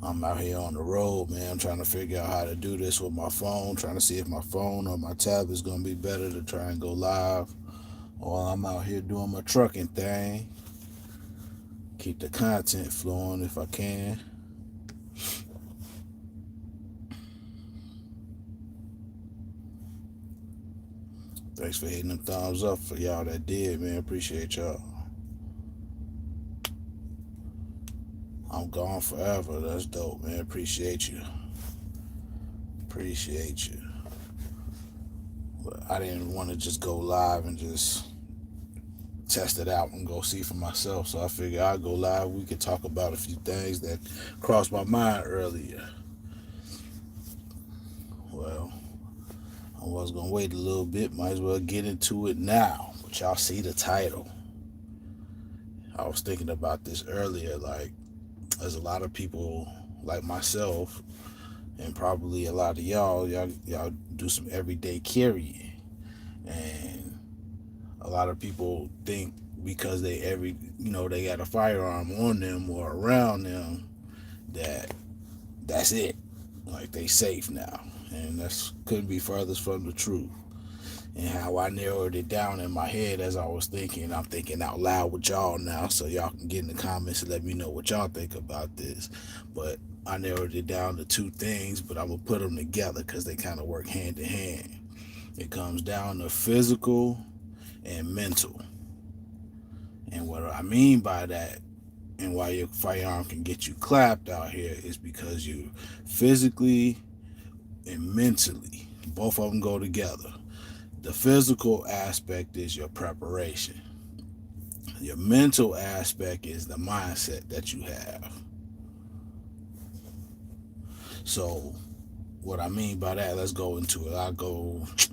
I'm out here on the road, man. I'm trying to figure out how to do this with my phone, trying to see if my phone or my tab is going to be better to try and go live while I'm out here doing my trucking thing. Keep the content flowing if I can. Thanks for hitting them thumbs up for y'all that did, man. Appreciate y'all. I'm gone forever. That's dope, man. Appreciate you. Appreciate you. But I didn't want to just go live and just test it out and go see for myself. So I figured I'd go live. We could talk about a few things that crossed my mind earlier. Well, I was going to wait a little bit. Might as well get into it now. But y'all see the title. I was thinking about this earlier. Like, there's a lot of people like myself and probably a lot of y'all do some everyday carrying. And a lot of people think because they got a firearm on them or around them that's it. Like they safe now. And that's couldn't be furthest from the truth. And how I narrowed it down in my head as I was thinking, I'm thinking out loud with y'all now, so y'all can get in the comments and let me know what y'all think about this. But I narrowed it down to two things, but I'm gonna put them together because they kind of work hand in hand. It comes down to physical and mental. And what I mean by that, and why your firearm can get you clapped out here, is because you physically and mentally, both of them go together. The physical aspect is your preparation. Your mental aspect is the mindset that you have. So, what I mean by that, let's go into it.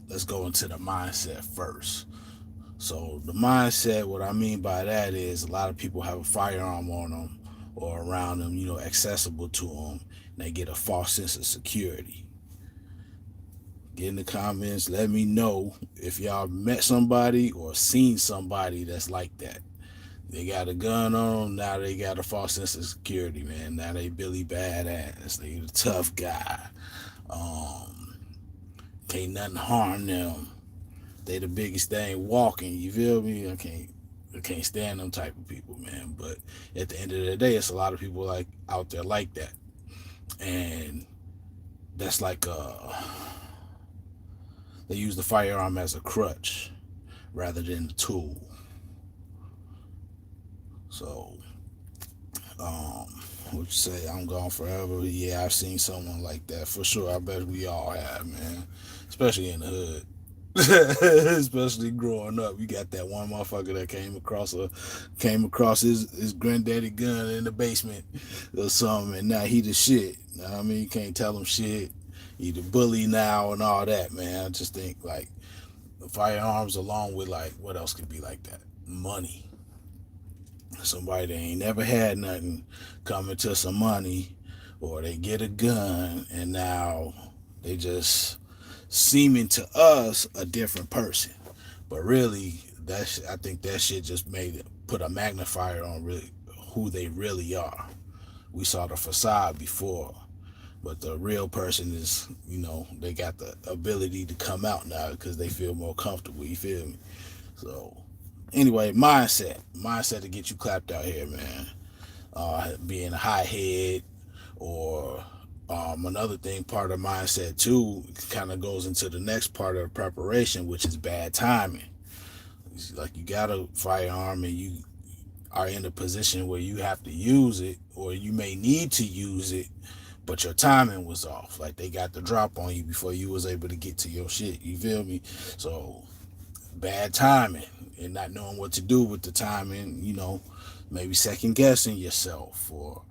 Let's go into the mindset first. So, the mindset, what I mean by that is a lot of people have a firearm on them or around them, accessible to them. And they get a false sense of security. Get in the comments. Let me know if y'all met somebody or seen somebody that's like that. They got a gun on them. Now they got a false sense of security, man. Now they Billy Badass. They the tough guy. Um, can't nothing harm them. They the biggest thing walking. You feel me? I can't stand them type of people, man. But at the end of the day, it's a lot of people like out there like that, and that's like they use the firearm as a crutch rather than a tool. So, what you say? I'm gone forever. Yeah, I've seen someone like that for sure. I bet we all have, man. Especially in the hood. Especially growing up, you got that one motherfucker that came across his granddaddy gun in the basement or something, and now he the shit. You know what I mean? You can't tell him shit. He the bully now and all that, man. I just think like firearms along with like what else could be like that? Money. Somebody that ain't never had nothing come into some money, or they get a gun and now they just seeming to us a different person, but really I think that shit just made it put a magnifier on really who they really are. We saw the facade before, but the real person is, they got the ability to come out now because they feel more comfortable. You feel me? So anyway, mindset to get you clapped out here, man. Being a high head, or another thing, part of mindset too, kind of goes into the next part of the preparation, which is bad timing. It's like you got a firearm and you are in a position where you have to use it, or you may need to use it, but your timing was off. Like they got the drop on you before you was able to get to your shit. You feel me? So bad timing and not knowing what to do with the timing, maybe second guessing yourself, or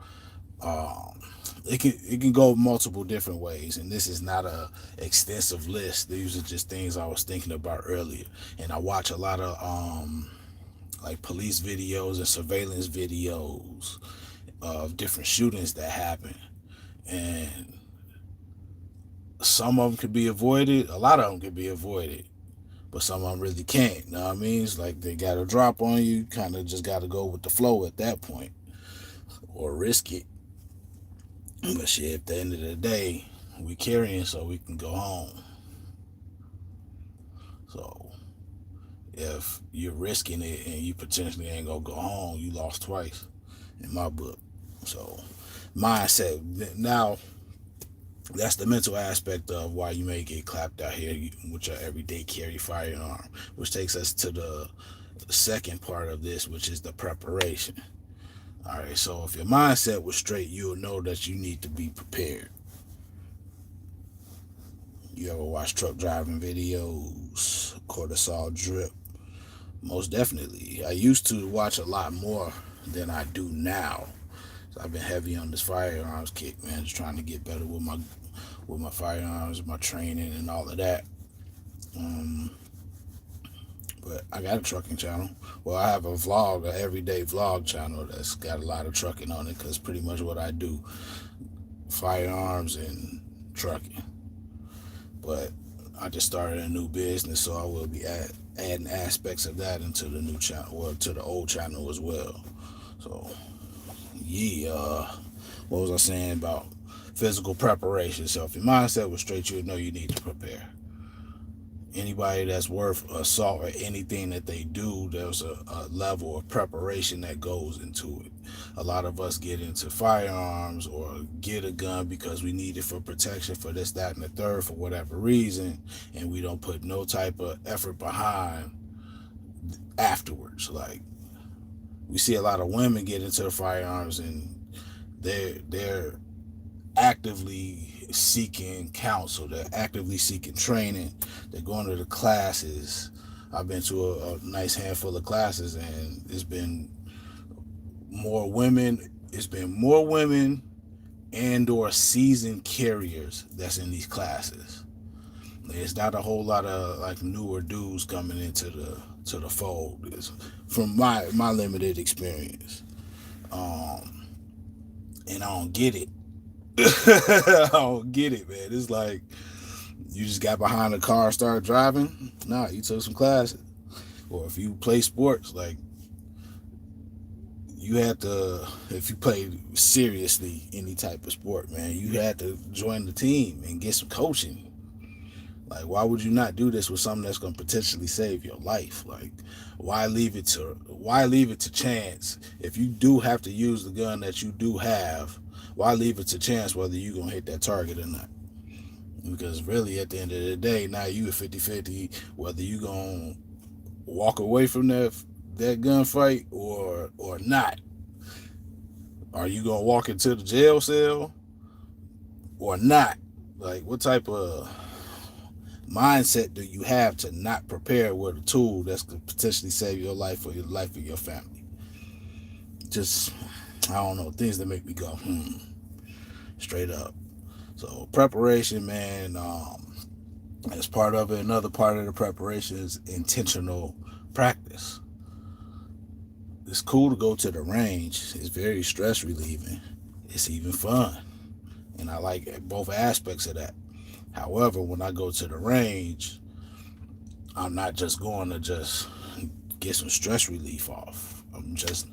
um, it can go multiple different ways. And this is not a extensive list. These are just things I was thinking about earlier. And I watch a lot of like police videos and surveillance videos of different shootings that happen, and some of them could be avoided. A lot of them could be avoided, but some of them really can't. You know what I mean? It's like they got a drop on you, kind of just got to go with the flow at that point, or risk it. But shit, at the end of the day, we carrying so we can go home. So if you're risking it and you potentially ain't gonna go home, you lost twice in my book. So mindset. Now that's the mental aspect of why you may get clapped out here with your everyday carry firearm, which takes us to the second part of this, which is the preparation. All right, so if your mindset was straight, you'll know that you need to be prepared. You ever watch truck driving videos, cortisol drip? Most definitely. I used to watch a lot more than I do now. So I've been heavy on this firearms kick, man, just trying to get better with my firearms, my training, and all of that. Um, but I got a trucking channel. Well, I have a vlog, an everyday vlog channel that's got a lot of trucking on it because pretty much what I do, firearms and trucking. But I just started a new business, so I will be adding aspects of that into the new channel, or to the old channel as well. So, yeah, what was I saying about physical preparation? So if your mindset was straight, you would know you need to prepare. Anybody that's worth assault or anything that they do, there's a level of preparation that goes into it. A lot of us get into firearms or get a gun because we need it for protection, for this, that, and the third, for whatever reason, and we don't put no type of effort behind afterwards. Like, we see a lot of women get into the firearms and they're actively seeking counsel, they're actively seeking training, they're going to the classes. I've been to a nice handful of classes, and it's been more women and or seasoned carriers that's in these classes. It's not a whole lot of like newer dudes coming into the fold. It's from my limited experience. And I don't get it. I don't get it, man. It's like you just got behind the car and started driving. Nah, you took some classes. Or if you play sports, like you had to, if you played seriously any type of sport, man, you had to join the team and get some coaching. Like, why would you not do this with something that's going to potentially save your life? Like, why leave it to chance? If you do have to use the gun that you do have, why leave it to chance whether you're going to hit that target or not? Because really, at the end of the day, now you at 50-50 whether you going to walk away from that gunfight or not. Are you going to walk into the jail cell or not? Like, what type of mindset do you have to not prepare with a tool that's could potentially save your life or your life of your family? Just, I don't know, things that make me go, straight up. So preparation, man, as part of it, another part of the preparation is intentional practice. It's cool to go to the range. It's very stress relieving. It's even fun. And I like both aspects of that. However, when I go to the range, I'm not just going to just get some stress relief off. I'm just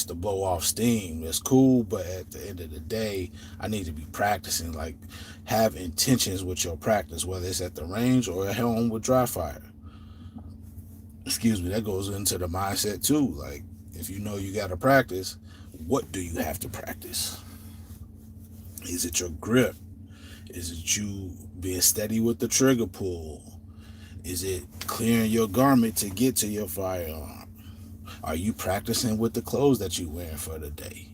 to blow off steam. It's cool, but at the end of the day, I need to be practicing. Like, have intentions with your practice, whether it's at the range or at home with dry fire. Excuse me, that goes into the mindset too. Like, if you know you got to practice, what do you have to practice? Is it your grip? Is it you being steady with the trigger pull? Is it clearing your garment to get to your firearm? Are you practicing with the clothes that you're wearing for the day?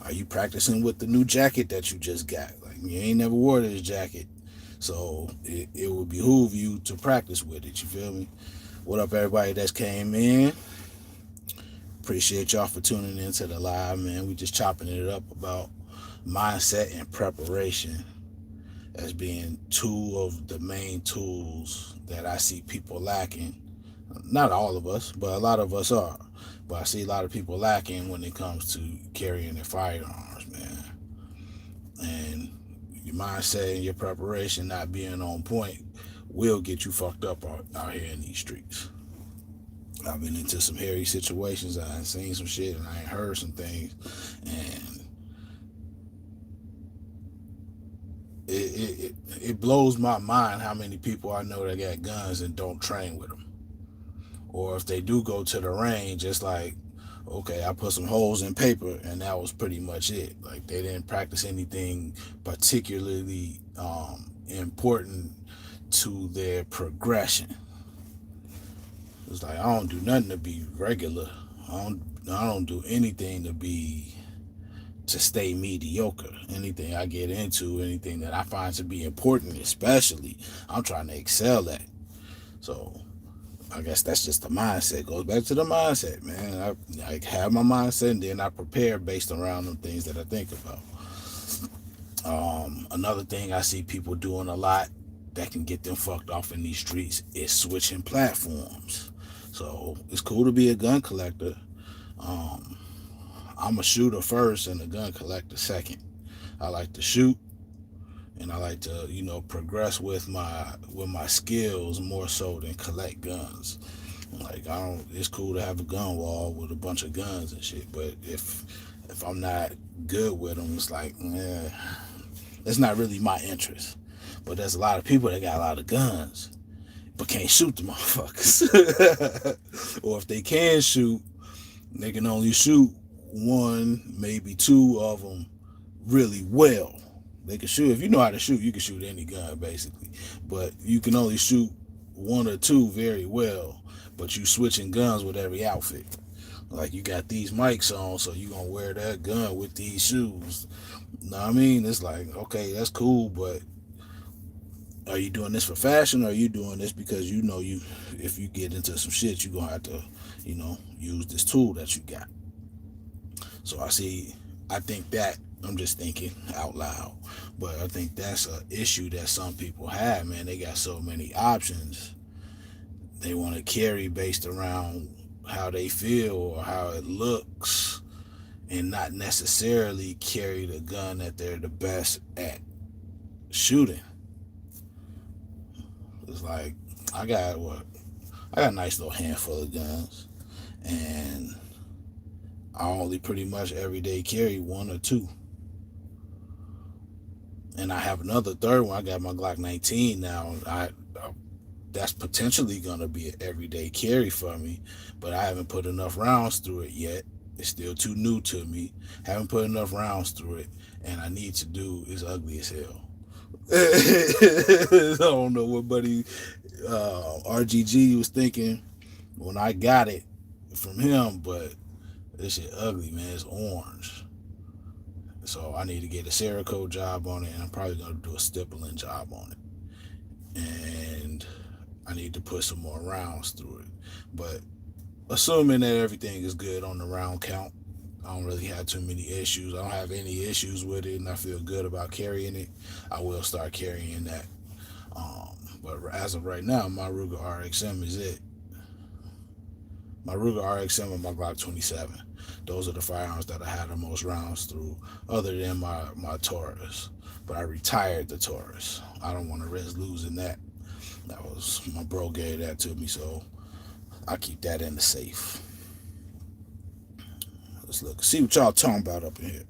Are you practicing with the new jacket that you just got? Like, you ain't never wore this jacket, so it would behoove you to practice with it. You feel me? What up, everybody that's came in? Appreciate y'all for tuning into the live, man. We just chopping it up about mindset and preparation as being two of the main tools that I see people lacking. Not all of us, but a lot of us are. But I see a lot of people lacking when it comes to carrying their firearms, man. And your mindset and your preparation not being on point will get you fucked up out here in these streets. I've been into some hairy situations. I ain't seen some shit and I ain't heard some things. And it blows my mind how many people I know that got guns and don't train with them. Or if they do go to the range, it's like, okay, I put some holes in paper and that was pretty much it. Like they didn't practice anything particularly important to their progression. It's like I don't do nothing to be regular. I don't do anything to stay mediocre. Anything I get into, anything that I find to be important, especially, I'm trying to excel at. So I guess that's just the mindset. Goes back to the mindset, man. I have my mindset and then I prepare based around the things that I think about. Another thing I see people doing a lot that can get them fucked off in these streets is switching platforms. So it's cool to be a gun collector. Um, I'm a shooter first and a gun collector second. I like to shoot and I like to, progress with my skills more so than collect guns. Like I don't. It's cool to have a gun wall with a bunch of guns and shit, but if I'm not good with them, it's like, it's not really my interest. But there's a lot of people that got a lot of guns, but can't shoot the motherfuckers. Or if they can shoot, they can only shoot one, maybe two of them really well. They can shoot. If you know how to shoot, you can shoot any gun basically. But you can only shoot one or two very well. But you switching guns with every outfit. Like you got these mics on, so you gonna wear that gun with these shoes. Know what I mean? It's like, okay, that's cool, but are you doing this for fashion or are you doing this because if you get into some shit you gonna have to, use this tool that you got. So I think that I'm just thinking out loud. But I think that's an issue that some people have, man. They got so many options. They want to carry based around how they feel or how it looks and not necessarily carry the gun that they're the best at shooting. It's like I got a nice little handful of guns and I only pretty much every day carry one or two. And I have another third one. I got my Glock 19 now. That's potentially gonna be an everyday carry for me, but I haven't put enough rounds through it yet. It's still too new to me. Haven't put enough rounds through it, and I need to do. It's ugly as hell. I don't know what buddy RGG was thinking when I got it from him, but this shit ugly, man. It's orange. So I need to get a Cerakote job on it, and I'm probably gonna do a stippling job on it. And I need to put some more rounds through it. But assuming that everything is good on the round count, I don't really have too many issues. I don't have any issues with it, and I feel good about carrying it. I will start carrying that. But as of right now, my Ruger RXM is it. My Ruger RXM and my Glock 27. Those are the firearms that I had the most rounds through, other than my Taurus. But I retired the Taurus. I don't want to risk losing that. That was my bro gave that to me, so I keep that in the safe. Let's look. See what y'all talking about up in here.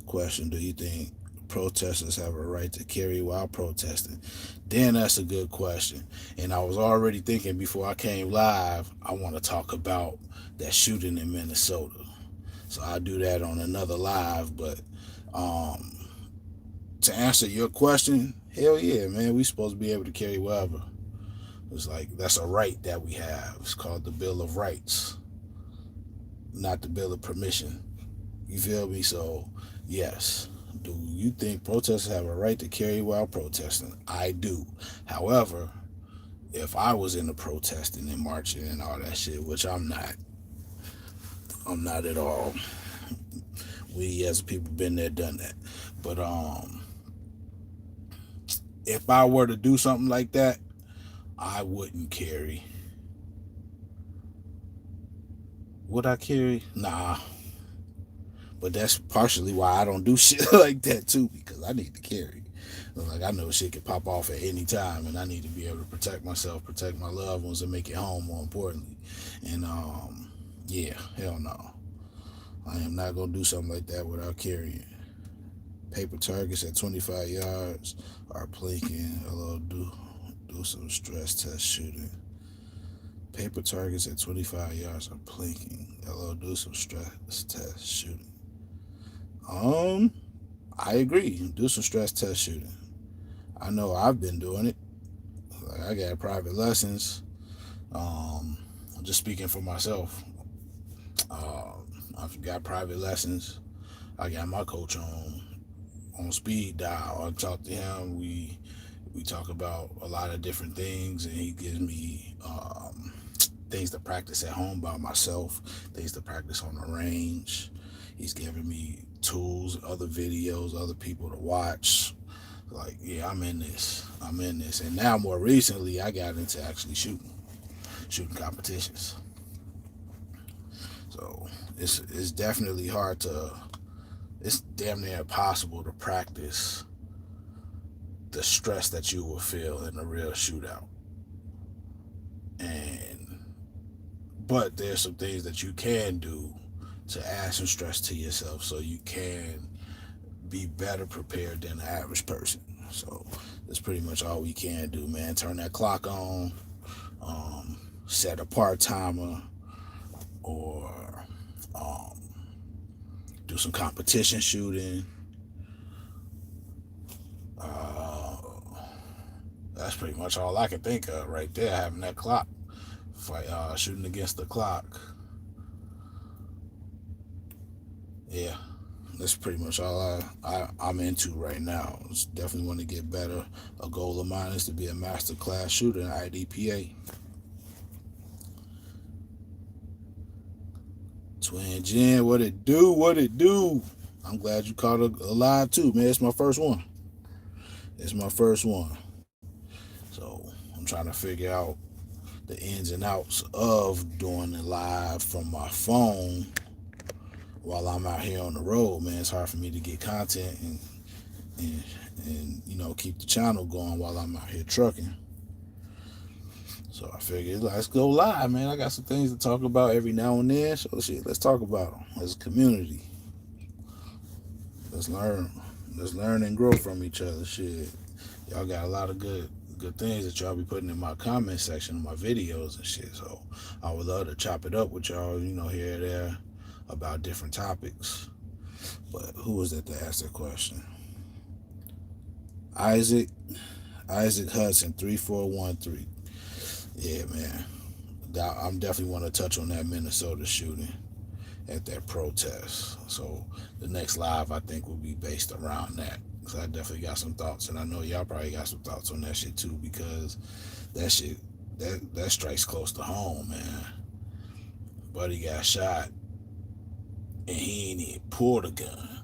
Question: do you think protesters have a right to carry while protesting? Then that's a good question. And I was already thinking before I came live, I want to talk about that shooting in Minnesota. So I'll do that on another live. But to answer your question, hell yeah, man, we supposed to be able to carry wherever. It's like that's a right that we have. It's called the Bill of Rights, not the Bill of Permission. You feel me? So yes. Do you think protesters have a right to carry while protesting? I do. However, if I was in the protesting and marching and all that shit, which I'm not at all. We as a people been there, done that. But if I were to do something like that, I wouldn't carry. Would I carry? Nah. But that's partially why I don't do shit like that too, because I need to carry. Like I know shit can pop off at any time, and I need to be able to protect myself, protect my loved ones, and make it home. More importantly, and yeah, hell no, I am not gonna do something like that without carrying. Paper targets at 25 yards are plinking. Hello, do some stress test shooting. Paper targets at 25 yards are plinking. Hello, do some stress test shooting. I agree. Do some stress test shooting. I know I've been doing it. Like I got private lessons. I'm just speaking for myself. I've got private lessons. I got my coach on speed dial. I talk to him. We talk about a lot of different things, and he gives me things to practice at home by myself, things to practice on the range. He's giving me tools, other videos, other people to watch. Like, yeah, I'm in this. And now, more recently, I got into actually shooting competitions. So it's definitely hard to. It's damn near impossible to practice the stress that you will feel in a real shootout. And but there's some things that you can do to add some stress to yourself so you can be better prepared than the average person. So that's pretty much all we can do, man. Turn that clock on, set a part timer, or do some competition shooting. That's pretty much all I can think of right there, having that clock, shooting against the clock. Yeah, that's pretty much all I'm into right now. Just definitely want to get better. A goal of mine is to be a master class shooter in IDPA. Twin Jen, what it do? What it do? I'm glad you caught it alive too, man. It's my first one. So I'm trying to figure out the ins and outs of doing it live from my phone while I'm out here on the road, man. It's hard for me to get content and, and keep the channel going while I'm out here trucking. So I figured, let's go live, man. I got some things to talk about every now and then. So shit, let's talk about them as a community. Let's learn and grow from each other. Shit, y'all got a lot of good things that y'all be putting in my comment section of my videos and shit. So I would love to chop it up with y'all, here or there about different topics. But who was that to ask that question? Isaac Hudson 3413. Yeah, man. I'm definitely want to touch on that Minnesota shooting at that protest. So the next live I think will be based around that. Cause I definitely got some thoughts, and I know y'all probably got some thoughts on that shit too, because that shit that strikes close to home, man. Buddy got shot and he ain't even pulled a gun.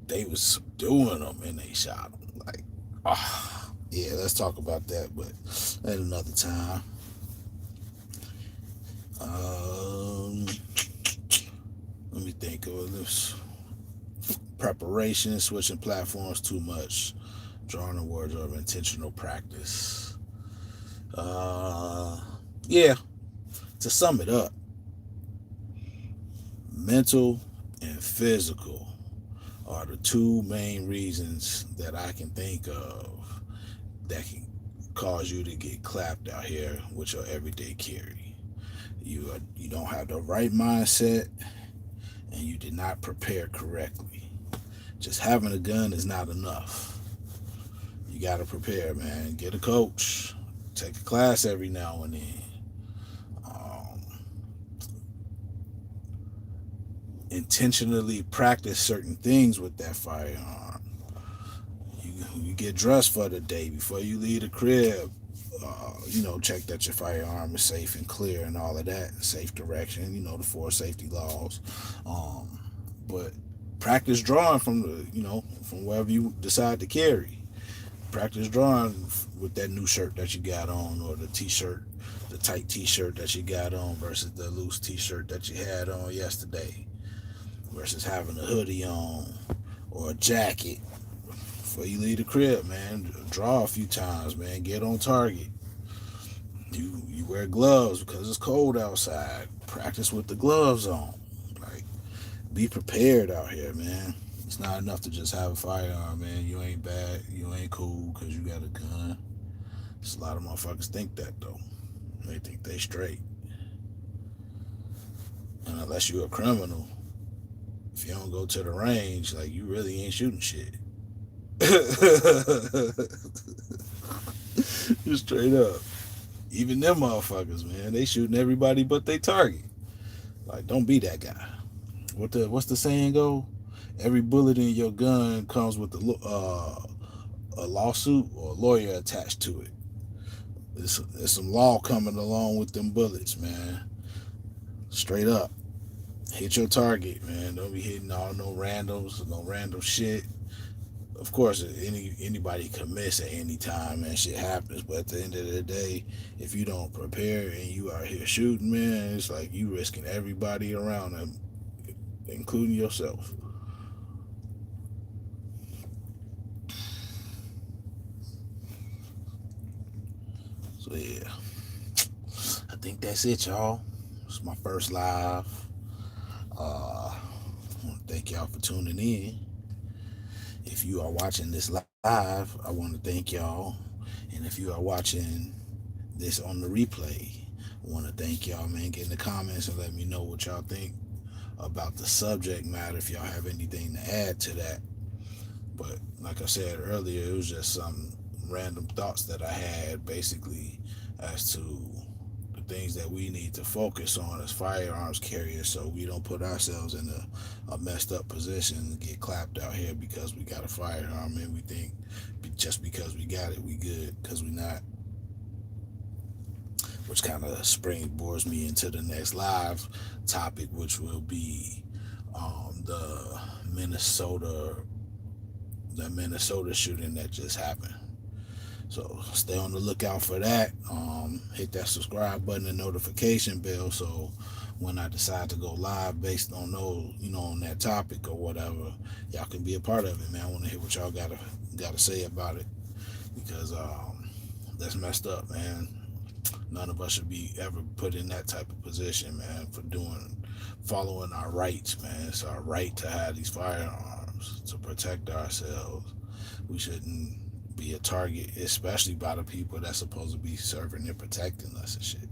They was subduing him and they shot him. Like, yeah, let's talk about that, but at another time. Let me think of this. Preparation, switching platforms too much, drawing the words of intentional practice. Yeah, to sum it up, mental and physical are the two main reasons that I can think of that can cause you to get clapped out here with your everyday carry. You don't have the right mindset, and you did not prepare correctly. Just having a gun is not enough. You got to prepare, man. Get a coach. Take a class every now and then. Intentionally practice certain things with that firearm. You get dressed for the day before you leave the crib. Check that your firearm is safe and clear and all of that. Safe direction, the 4 safety laws. But practice drawing from from wherever you decide to carry. Practice drawing with that new shirt that you got on, or the t-shirt, the tight t-shirt that you got on versus the loose t-shirt that you had on yesterday, versus having a hoodie on or a jacket before you leave the crib, man. Draw a few times, man. Get on target. You wear gloves because it's cold outside. Practice with the gloves on. Like, be prepared out here, man. It's not enough to just have a firearm, man. You ain't bad, you ain't cool because you got a gun. It's a lot of motherfuckers think that though. They think they straight. And unless you're a criminal, if you don't go to the range, like you really ain't shooting shit. Straight up. Even them motherfuckers, man, they shooting everybody but they target. Like, don't be that guy. What's the saying go? Every bullet in your gun comes with a lawsuit or a lawyer attached to it. There's some law coming along with them bullets, man. Straight up. Hit your target, man. Don't be hitting all no randoms, no random shit. Of course, anybody can miss at any time, man. Shit happens. But at the end of the day, if you don't prepare and you out here shooting, man, it's like you risking everybody around them, including yourself. So yeah, I think that's it, y'all. It's my first live. I want to thank y'all for tuning in. If you are watching this live, I want to thank y'all. And if you are watching this on the replay, I want to thank y'all, man. Get in the comments and let me know what y'all think about the subject matter, if y'all have anything to add to that. But like I said earlier, it was just some random thoughts that I had basically as to the things that we need to focus on as firearms carriers so we don't put ourselves in a messed up position and get clapped out here because we got a firearm and we think just because we got it, we good, because we not. Which kind of springboards me into the next live topic, which will be the Minnesota shooting that just happened. So stay on the lookout for that. Hit that subscribe button and notification bell so when I decide to go live based on those, on that topic or whatever, y'all can be a part of it, man. I want to hear what y'all gotta say about it, because that's messed up, man. None of us should be ever put in that type of position, man, for following our rights, man. It's our right to have these firearms to protect ourselves. We shouldn't be a target, especially by the people that's supposed to be serving and protecting us and shit.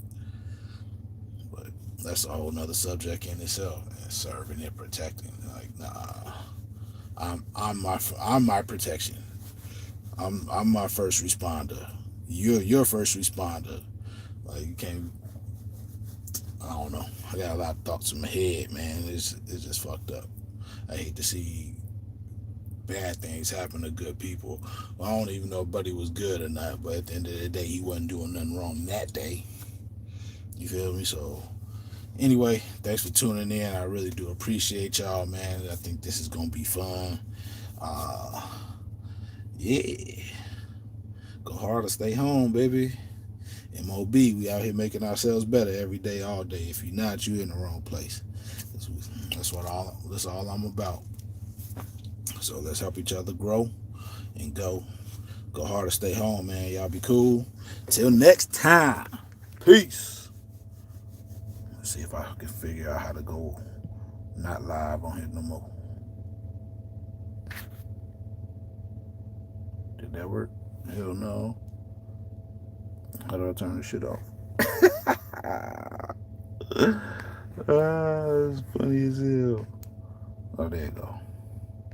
But that's a whole nother subject in itself, man. Serving and protecting. Like, nah. I'm my protection. I'm my first responder. You're your first responder. Like, you can't. I don't know. I got a lot of thoughts in my head, man. It's just fucked up. I hate to see bad things happen to good people. Well, I don't even know if Buddy was good or not, but at the end of the day, he wasn't doing nothing wrong that day. You feel me? So, anyway, thanks for tuning in. I really do appreciate y'all, man. I think this is gonna be fun. Yeah. Go hard or stay home, baby. MOB, we out here making ourselves better every day, all day. If you're not, you're in the wrong place. That's all I'm about. So let's help each other grow and go hard or stay home, man. Y'all be cool. Till next time. Peace. Let's see if I can figure out how to go not live on here no more. Did that work? Hell no. How do I turn this shit off? It's funny as hell. Oh, there you go.